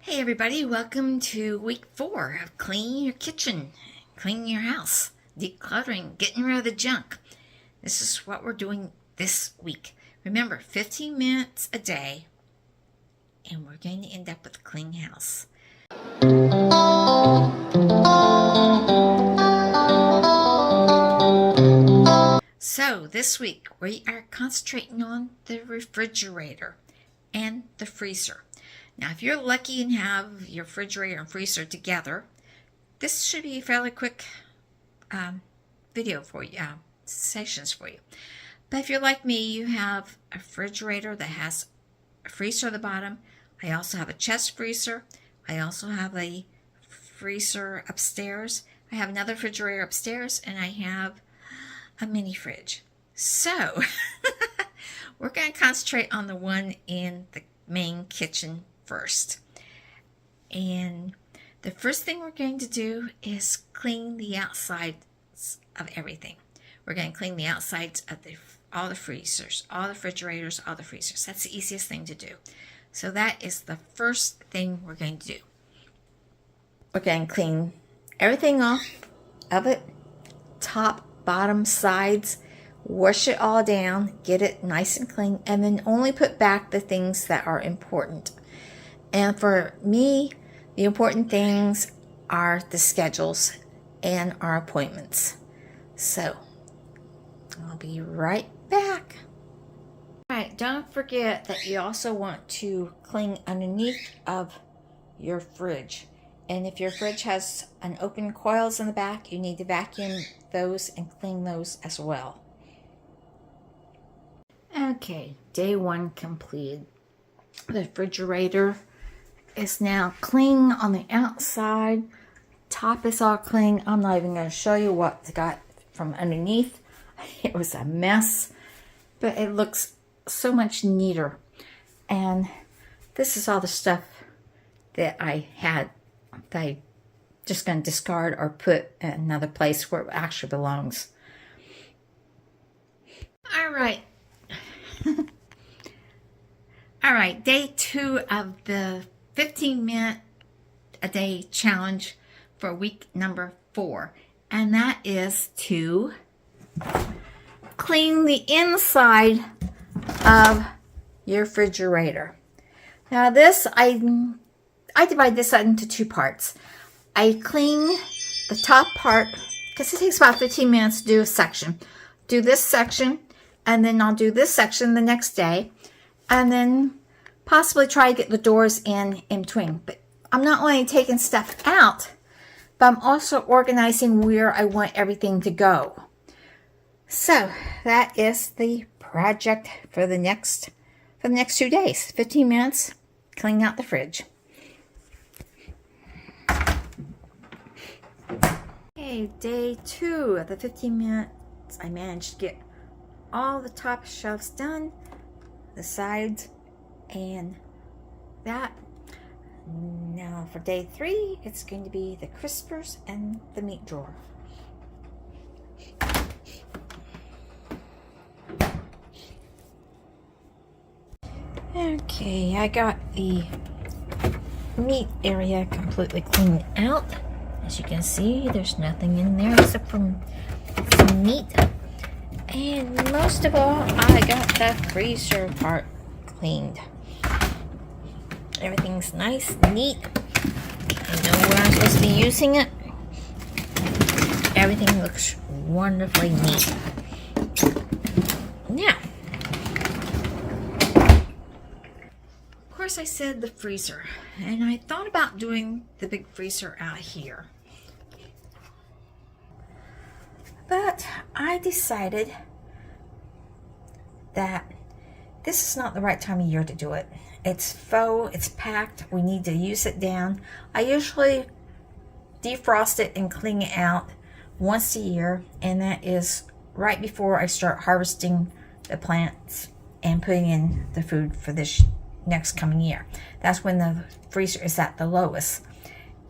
Hey everybody, welcome to week 4 of cleaning your kitchen, cleaning your house, decluttering, getting rid of the junk. This is what we're doing this week. Remember, 15 minutes a day, and we're going to end up with a clean house. So this week we are concentrating on the refrigerator and the freezer. Now, if you're lucky and have your refrigerator and freezer together, this should be a fairly quick video for you, sessions for you. But if you're like me, you have a refrigerator that has a freezer at the bottom. I also have a chest freezer. I also have a freezer upstairs. I have another refrigerator upstairs, and I have a mini fridge. So, we're going to concentrate on the one in the main kitchen first. And the first thing we're going to do is clean the outsides of everything. We're going to clean the outsides of all the freezers, all the refrigerators, all the freezers. That's the easiest thing to do. So that is the first thing we're going to do. We're going to clean everything off of it, top, bottom, sides, wash it all down, get it nice and clean, and then only put back the things that are important. And for me, the important things are the schedules and our appointments. So, I'll be right back. Alright, don't forget that you also want to clean underneath of your fridge. And if your fridge has an open coils in the back, you need to vacuum those and clean those as well. Okay, day 1 completed. The refrigerator is now clean on the outside. Top is all clean. I'm not even going to show you what I got from underneath. It was a mess, but it looks so much neater. And this is all the stuff that I had that I just going to discard or put in another place where it actually belongs. All right. All right, day 2 of the 15-minute a day challenge for week number 4. And that is to clean the inside of your refrigerator. Now this, I divide this into 2 parts. I clean the top part, because it takes about 15 minutes to do a section. Do this section, and then I'll do this section the next day, and then possibly try to get the doors in between. But I'm not only taking stuff out, but I'm also organizing where I want everything to go. So that is the project for the next 2 days. 15 minutes, cleaning out the fridge. Okay, day 2 of the 15 minutes, I managed to get all the top shelves done, the sides, and that. Now for day 3, it's going to be the crispers and the meat drawer. Okay, I got the meat area completely cleaned out. As you can see, there's nothing in there except for some meat. And most of all, I got the freezer part cleaned. Everything's nice, neat. I know where I'm supposed to be using it. Everything looks wonderfully neat. Now, of course I said the freezer, and I thought about doing the big freezer out here. But I decided that this is not the right time of year to do it. It's faux, it's packed, we need to use it down. I usually defrost it and clean it out once a year, and that is right before I start harvesting the plants and putting in the food for this next coming year. That's when the freezer is at the lowest.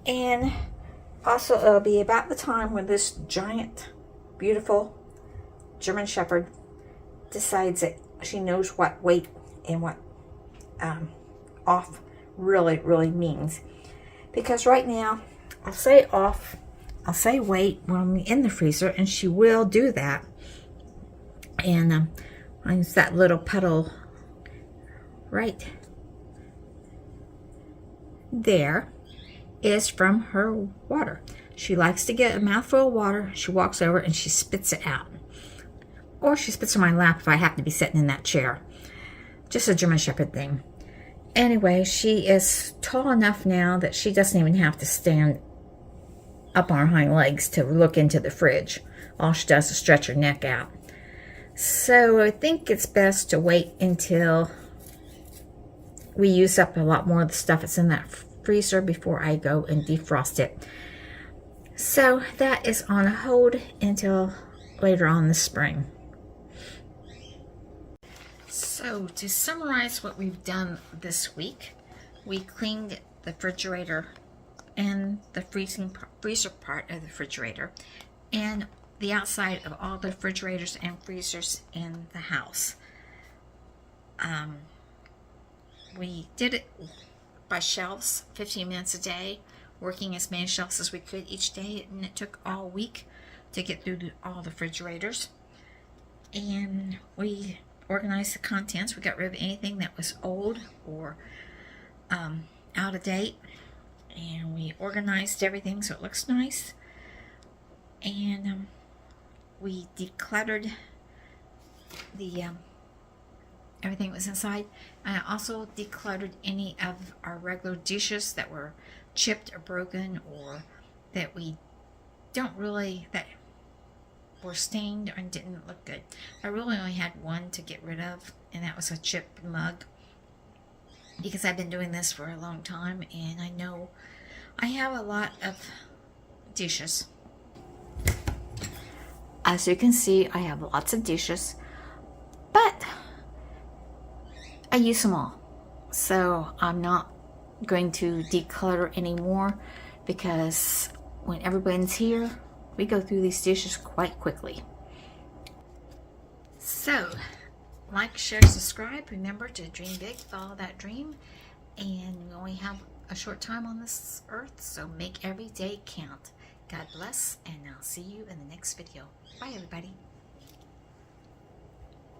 And also it'll be about the time when this giant, beautiful German Shepherd decides that she knows what weight and what off really, really means. Because right now, I'll say off, I'll say wait when I'm in the freezer, and she will do that. And finds that little puddle right there is from her water. She likes to get a mouthful of water. She walks over and she spits it out. Or she spits on my lap if I happen to be sitting in that chair. Just a German Shepherd thing. Anyway, she is tall enough now that she doesn't even have to stand up on her hind legs to look into the fridge. All she does is stretch her neck out. So I think it's best to wait until we use up a lot more of the stuff that's in that freezer before I go and defrost it. So that is on hold until later on this spring. So to summarize what we've done this week, we cleaned the refrigerator and the freezer part of the refrigerator and the outside of all the refrigerators and freezers in the house. We did it by shelves, 15 minutes a day, working as many shelves as we could each day, and it took all week to get through all the refrigerators. And we organized the contents. We got rid of anything that was old or out of date, and we organized everything so it looks nice. And we decluttered the everything that was inside. And I also decluttered any of our regular dishes that were chipped or broken, or that we don't really, that were stained and didn't look good. I really only had one to get rid of, and that was a chipped mug, because I've been doing this for a long time and I know I have a lot of dishes. As you can see, I have lots of dishes, but I use them all. So I'm not going to declutter anymore, because when everyone's here, we go through these dishes quite quickly. So, like, share, subscribe. Remember to dream big, follow that dream. And we only have a short time on this earth, so make every day count. God bless, and I'll see you in the next video. Bye, everybody.